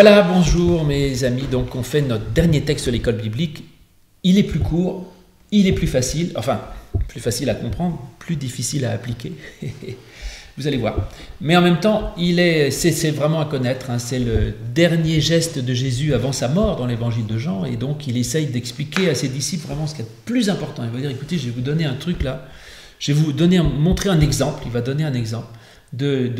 Voilà, bonjour mes amis. Donc on fait notre dernier texte de l'école biblique. Il est plus court, il est plus facile, enfin plus facile à comprendre, plus difficile à appliquer. Vous allez voir. Mais en même temps, c'est vraiment à connaître. Hein. C'est le dernier geste de Jésus avant sa mort dans l'évangile de Jean. Et donc il essaye d'expliquer à ses disciples vraiment ce qui est le plus important. Il va dire, écoutez, je vais vous donner un truc là. Je vais vous montrer un exemple. Il va donner un exemple de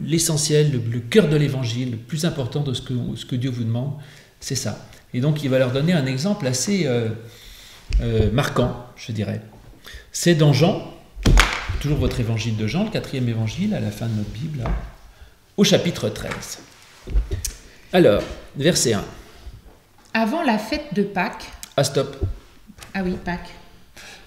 l'essentiel, le cœur de l'évangile, le plus important de ce que Dieu vous demande. C'est ça. Et donc il va leur donner un exemple assez marquant, je dirais. C'est dans Jean, toujours votre évangile de Jean, le 4e évangile, à la fin de notre Bible, là, au chapitre 13. Alors, verset 1. Avant la fête de Pâques... Ah, stop. Ah oui, Pâques.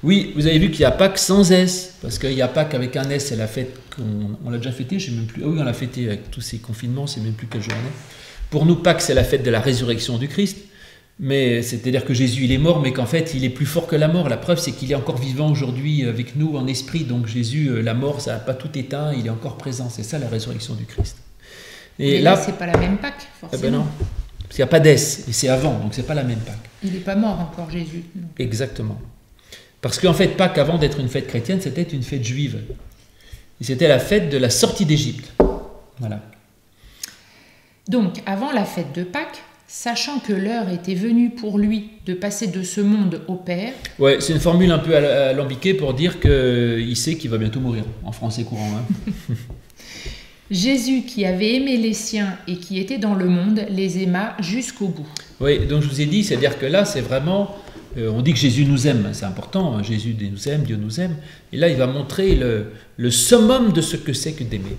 Oui, vous avez vu qu'il y a Pâques sans S, parce qu'il y a Pâques avec un S, c'est la fête qu'on l'a déjà fêtée, je ne sais même plus. Ah oui, on l'a fêtée avec tous ces confinements, c'est même plus quelle journée. Pour nous, Pâques, c'est la fête de la résurrection du Christ. Mais c'est-à-dire que Jésus, il est mort, mais qu'en fait, il est plus fort que la mort. La preuve, c'est qu'il est encore vivant aujourd'hui avec nous en esprit. Donc Jésus, la mort, ça n'a pas tout éteint, il est encore présent. C'est ça la résurrection du Christ. Et là, c'est pas la même Pâques, forcément. Eh ben non, parce qu'il n'y a pas d'S, et c'est avant, donc c'est pas la même Pâques. Il n'est pas mort encore, Jésus. Donc. Exactement. Parce qu'en fait, Pâques, avant d'être une fête chrétienne, c'était une fête juive. Et c'était la fête de la sortie d'Égypte. Voilà. Donc, avant la fête de Pâques, sachant que l'heure était venue pour lui de passer de ce monde au Père... Ouais, c'est une formule un peu alambiquée pour dire qu'il sait qu'il va bientôt mourir, en français courant. Hein. Jésus, qui avait aimé les siens et qui était dans le monde, les aima jusqu'au bout. Oui, donc je vous ai dit, c'est-à-dire que là, c'est vraiment... on dit que Jésus nous aime, c'est important, Jésus nous aime, Dieu nous aime. Et là, il va montrer le summum de ce que c'est que d'aimer.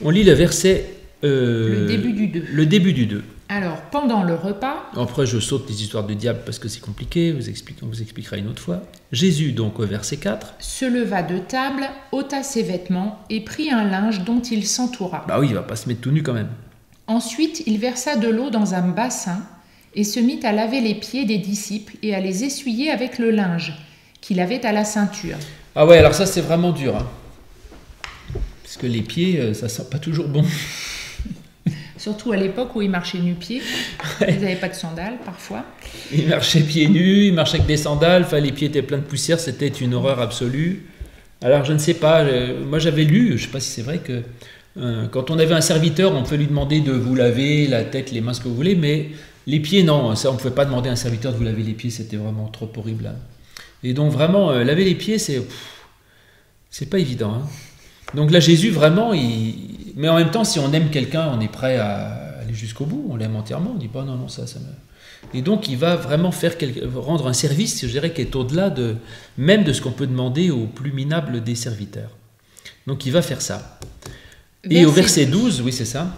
On lit le verset... le début du 2. Le début du 2. Alors, pendant le repas... Après, je saute les histoires du diable parce que c'est compliqué, on vous expliquera une autre fois. Jésus, donc, au verset 4... se leva de table, ôta ses vêtements et prit un linge dont il s'entoura. Bah oui, il va pas se mettre tout nu quand même. Ensuite, il versa de l'eau dans un bassin et se mit à laver les pieds des disciples et à les essuyer avec le linge qu'il avait à la ceinture. Ah ouais, alors ça, c'est vraiment dur. Hein. Parce que les pieds, ça sent pas toujours bon. Surtout à l'époque où ils marchaient nu-pieds. Ouais. Ils n'avaient pas de sandales, parfois. Ils marchaient pieds nus, ils marchaient avec des sandales, enfin, les pieds étaient pleins de poussière, c'était une horreur absolue. Alors, je ne sais pas, moi j'avais lu, je ne sais pas si c'est vrai que quand on avait un serviteur, on peut lui demander de vous laver la tête, les mains, ce que vous voulez, mais les pieds, non, ça on ne pouvait pas demander à un serviteur de vous laver les pieds, c'était vraiment trop horrible. Hein. Et donc, vraiment, laver les pieds, c'est pas évident. Hein. Donc là, Jésus, vraiment, mais en même temps, si on aime quelqu'un, on est prêt à aller jusqu'au bout, on l'aime entièrement, on dit pas non, ça me... Et donc, il va vraiment rendre un service, je dirais, qui est au-delà même de ce qu'on peut demander au plus minable des serviteurs. Donc, il va faire ça. Et au verset 12, oui, c'est ça.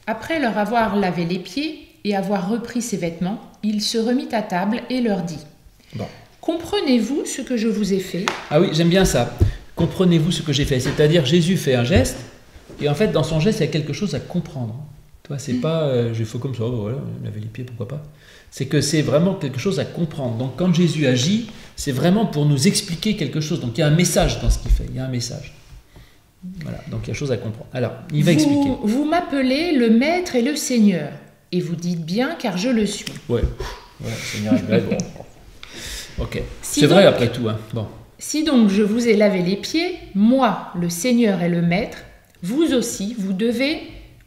Après leur avoir lavé les pieds et avoir repris ses vêtements, il se remit à table et leur dit bon. Comprenez-vous ce que je vous ai fait? Ah oui, j'aime bien ça. Comprenez-vous ce que j'ai fait? C'est-à-dire, Jésus fait un geste, et en fait, dans son geste, il y a quelque chose à comprendre. Toi, c'est pas, je fais comme ça, voilà, laver les pieds, pourquoi pas. C'est que c'est vraiment quelque chose à comprendre. Donc, quand Jésus agit, c'est vraiment pour nous expliquer quelque chose. Donc, il y a un message dans ce qu'il fait, il y a un message. Voilà, donc il y a quelque chose à comprendre. Alors, il va expliquer. Vous m'appelez le Maître et le Seigneur, et vous dites bien, car je le suis. Ouais, Seigneur est vrai, bon. Ok, c'est vrai après tout, hein. Bon. Si donc je vous ai lavé les pieds, moi, le Seigneur et le Maître, vous aussi, vous devez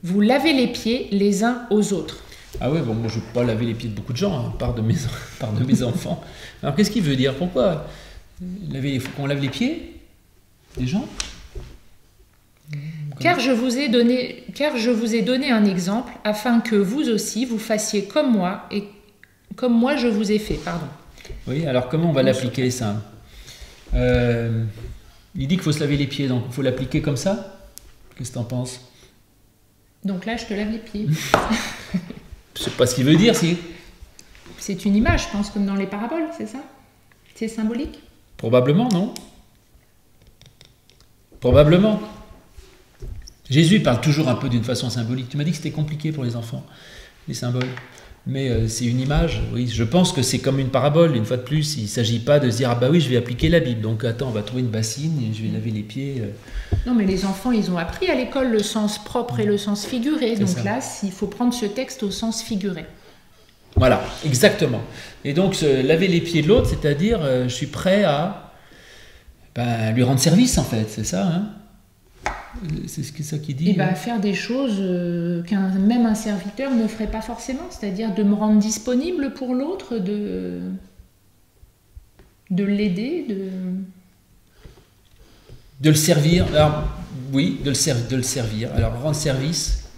vous laver les pieds les uns aux autres. Ah ouais, bon, moi je ne peux pas laver les pieds de beaucoup de gens, hein, par de mes enfants. Alors qu'est-ce qu'il veut dire? Pourquoi faut qu'on lave les pieds des gens? Car je vous ai donné un exemple, afin que vous aussi, vous fassiez comme moi, et comme moi je vous ai fait, pardon. Oui, alors comment on va l'appliquer ça? Il dit qu'il faut se laver les pieds, donc il faut l'appliquer comme ça? Qu'est-ce que tu en penses? Donc là, je te lave les pieds. Je sais pas ce qu'il veut dire, si. C'est une image, je pense, comme dans les paraboles, c'est ça? C'est symbolique? Probablement, non? Probablement. Jésus parle toujours un peu d'une façon symbolique. Tu m'as dit que c'était compliqué pour les enfants, les symboles. Mais c'est une image, oui. Je pense que c'est comme une parabole, une fois de plus. Il ne s'agit pas de se dire, ah bah oui, je vais appliquer la Bible. Donc attends, on va trouver une bassine et je vais laver les pieds. Non, mais les enfants, ils ont appris à l'école le sens propre et le sens figuré. Donc ça. là, il faut prendre ce texte au sens figuré. Voilà, exactement. Et donc, laver les pieds de l'autre, c'est-à-dire, je suis prêt à lui rendre service, en fait. C'est ça, hein? C'est ça qu'il dit. Et faire des choses même un serviteur ne ferait pas forcément, c'est-à-dire de me rendre disponible pour l'autre, de l'aider, de le servir. Alors, oui, de le servir. Alors, rendre service,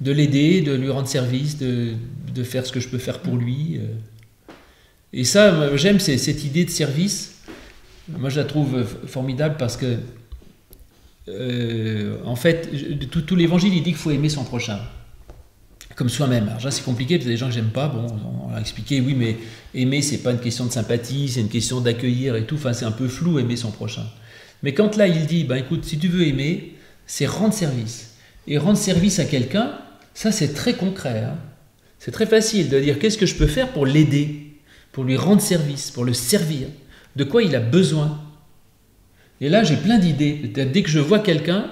de l'aider, de lui rendre service, de faire ce que je peux faire pour lui. Et ça, j'aime cette idée de service. Moi, je la trouve formidable parce que en fait, tout l'évangile, il dit qu'il faut aimer son prochain, comme soi-même. Alors, c'est compliqué, parce qu'il y a des gens que j'aime pas. Bon, on a expliqué, oui, mais aimer, c'est pas une question de sympathie, c'est une question d'accueillir et tout. Enfin, c'est un peu flou, aimer son prochain. Mais quand là, il dit, écoute, si tu veux aimer, c'est rendre service. Et rendre service à quelqu'un, ça, c'est très concret. Hein. C'est très facile de dire, qu'est-ce que je peux faire pour l'aider, pour lui rendre service, pour le servir, de quoi il a besoin. Et là, j'ai plein d'idées. Dès que je vois quelqu'un,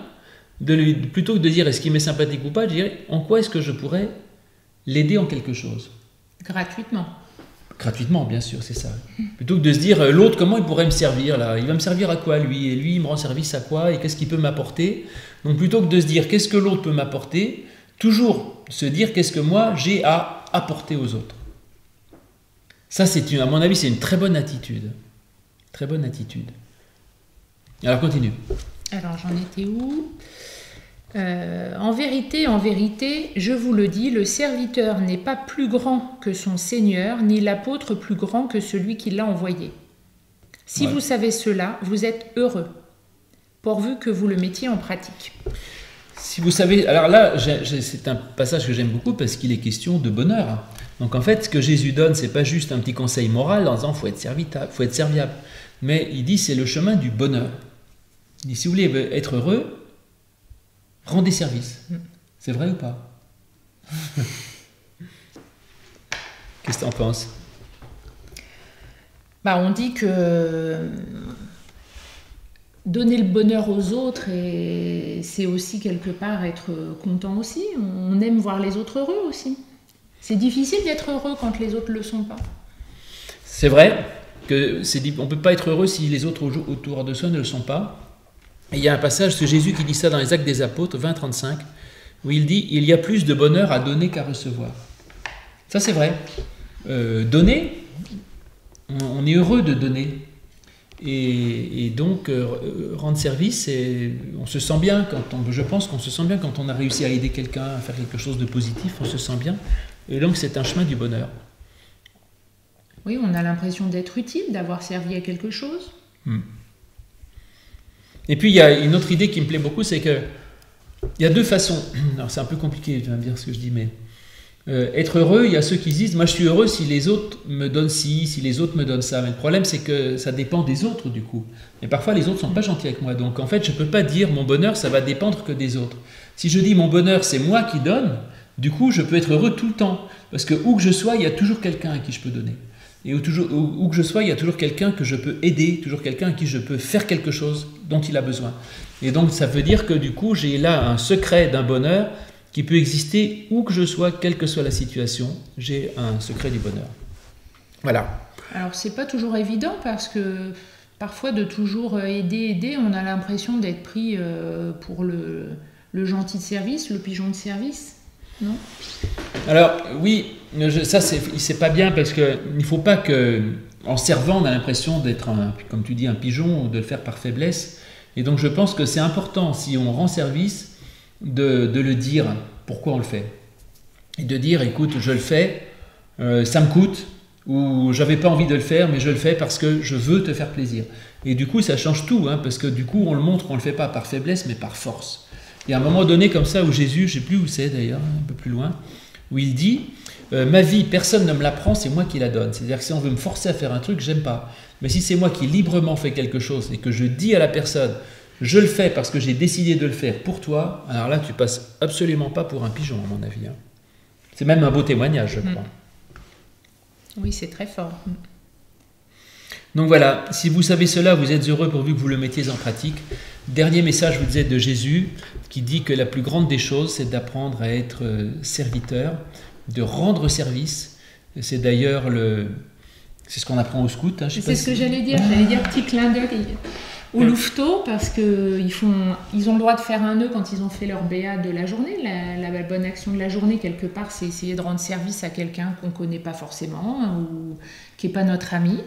plutôt que de dire est-ce qu'il m'est sympathique ou pas, je dirais en quoi est-ce que je pourrais l'aider en quelque chose. Gratuitement. Gratuitement, bien sûr, c'est ça. Plutôt que de se dire l'autre, comment il pourrait me servir là? Il va me servir à quoi lui? Et lui, il me rend service à quoi? Et qu'est-ce qu'il peut m'apporter? Donc plutôt que de se dire qu'est-ce que l'autre peut m'apporter, toujours se dire qu'est-ce que moi j'ai à apporter aux autres. Ça, à mon avis, c'est une très bonne attitude. Très bonne attitude. Alors, continue. Alors, j'en étais où? En vérité, je vous le dis, le serviteur n'est pas plus grand que son Seigneur, ni l'apôtre plus grand que celui qui l'a envoyé. Si vous savez cela, vous êtes heureux, pourvu que vous le mettiez en pratique. Si vous savez, alors là, c'est un passage que j'aime beaucoup parce qu'il est question de bonheur. Donc en fait, ce que Jésus donne, c'est pas juste un petit conseil moral en disant faut être serviable, mais il dit c'est le chemin du bonheur. Il dit si vous voulez être heureux, rendez service. C'est vrai ou pas? Qu'est-ce que tu en penses? On dit que donner le bonheur aux autres, et c'est aussi quelque part être content aussi. On aime voir les autres heureux aussi. C'est difficile d'être heureux quand les autres ne le sont pas. C'est vrai que on ne peut pas être heureux si les autres autour de soi ne le sont pas. Et il y a un passage, c'est Jésus qui dit ça dans les Actes des Apôtres, 20-35, où il dit « Il y a plus de bonheur à donner qu'à recevoir ». Ça, c'est vrai. Donner, on est heureux de donner. Et donc, rendre service, on se sent bien, je pense qu'on se sent bien quand on a réussi à aider quelqu'un, à faire quelque chose de positif, on se sent bien. Et donc, c'est un chemin du bonheur. Oui, on a l'impression d'être utile, d'avoir servi à quelque chose. Et puis, il y a une autre idée qui me plaît beaucoup, c'est qu'il y a deux façons. Alors, c'est un peu compliqué, tu vas me dire ce que je dis, mais être heureux, il y a ceux qui se disent « Moi, je suis heureux si les autres me donnent ci, si les autres me donnent ça. » Mais le problème, c'est que ça dépend des autres, du coup. Et parfois, les autres ne sont pas gentils avec moi. Donc, en fait, je ne peux pas dire « Mon bonheur, ça va dépendre que des autres. » Si je dis « Mon bonheur, c'est moi qui donne », du coup, je peux être heureux tout le temps. Parce que où que je sois, il y a toujours quelqu'un à qui je peux donner. Et où que je sois, il y a toujours quelqu'un que je peux aider, toujours quelqu'un à qui je peux faire quelque chose dont il a besoin. Et donc, ça veut dire que du coup, j'ai là un secret d'un bonheur qui peut exister où que je sois, quelle que soit la situation. J'ai un secret du bonheur. Voilà. Alors, c'est pas toujours évident parce que parfois, de toujours aider, on a l'impression d'être pris pour le gentil de service, le pigeon de service. Non? Alors oui, ça c'est pas bien parce qu'il ne faut pas que, en servant, on a l'impression d'être, comme tu dis, un pigeon ou de le faire par faiblesse. Et donc je pense que c'est important, si on rend service, de le dire pourquoi on le fait. Et de dire, écoute, je le fais, ça me coûte, ou j'avais pas envie de le faire, mais je le fais parce que je veux te faire plaisir. Et du coup, ça change tout, parce que du coup, on le montre qu'on le fait pas par faiblesse, mais par force. Il y a un moment donné comme ça où Jésus, je ne sais plus où c'est d'ailleurs, un peu plus loin, où il dit « Ma vie, personne ne me la prend, c'est moi qui la donne. » C'est-à-dire que si on veut me forcer à faire un truc, j'aime pas. Mais si c'est moi qui librement fais quelque chose et que je dis à la personne « Je le fais parce que j'ai décidé de le faire pour toi », alors là, tu passes absolument pas pour un pigeon, à mon avis. C'est même un beau témoignage, je crois. Oui, c'est très fort. Donc voilà, si vous savez cela, vous êtes heureux pourvu que vous le mettiez en pratique. Dernier message, je vous disais, de Jésus, qui dit que la plus grande des choses, c'est d'apprendre à être serviteur, de rendre service. C'est d'ailleurs c'est ce qu'on apprend au scout. Hein, c'est ce que j'allais dire. J'allais dire petit clin d'œil au louveteau, parce qu'ils ont le droit de faire un nœud quand ils ont fait leur BA de la journée. La bonne action de la journée, quelque part, c'est essayer de rendre service à quelqu'un qu'on ne connaît pas forcément, hein, ou qui n'est pas notre ami.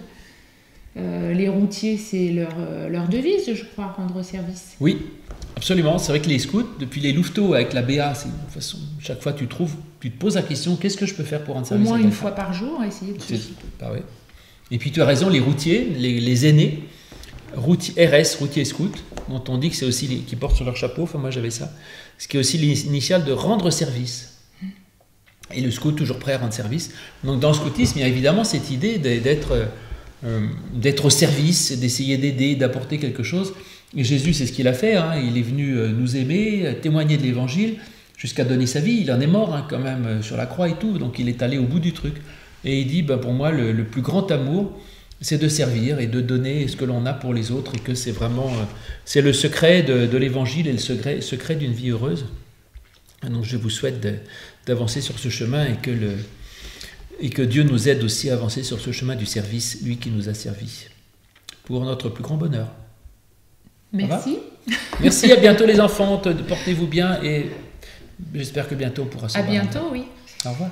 Les routiers, c'est leur devise, je crois, rendre service. Oui, absolument. C'est vrai que les scouts, depuis les louveteaux avec la BA, c'est une façon, chaque fois tu te poses la question, qu'est-ce que je peux faire pour rendre service? Au moins une fois par jour, essayer de oui. Et puis tu as raison, les routiers, les aînés, RS, routier scout, dont on dit que c'est aussi qui portent sur leur chapeau, enfin moi j'avais ça, ce qui est aussi l'initiale de rendre service. Et le scout toujours prêt à rendre service. Donc dans le scoutisme, il y a évidemment cette idée d'être au service, d'essayer d'aider, d'apporter quelque chose. Et Jésus, c'est ce qu'il a fait, hein. Il est venu nous aimer, témoigner de l'évangile, jusqu'à donner sa vie. Il en est mort, hein, quand même, sur la croix et tout, donc il est allé au bout du truc. Et il dit, pour moi, le plus grand amour, c'est de servir et de donner ce que l'on a pour les autres, et que c'est vraiment c'est le secret de l'évangile et le secret d'une vie heureuse. Et donc je vous souhaite d'avancer sur ce chemin, et que Dieu nous aide aussi à avancer sur ce chemin du service, lui qui nous a servi, pour notre plus grand bonheur. Merci. Merci, à bientôt les enfants, portez-vous bien, et j'espère que bientôt on pourra se voir. À bientôt, oui. Au revoir.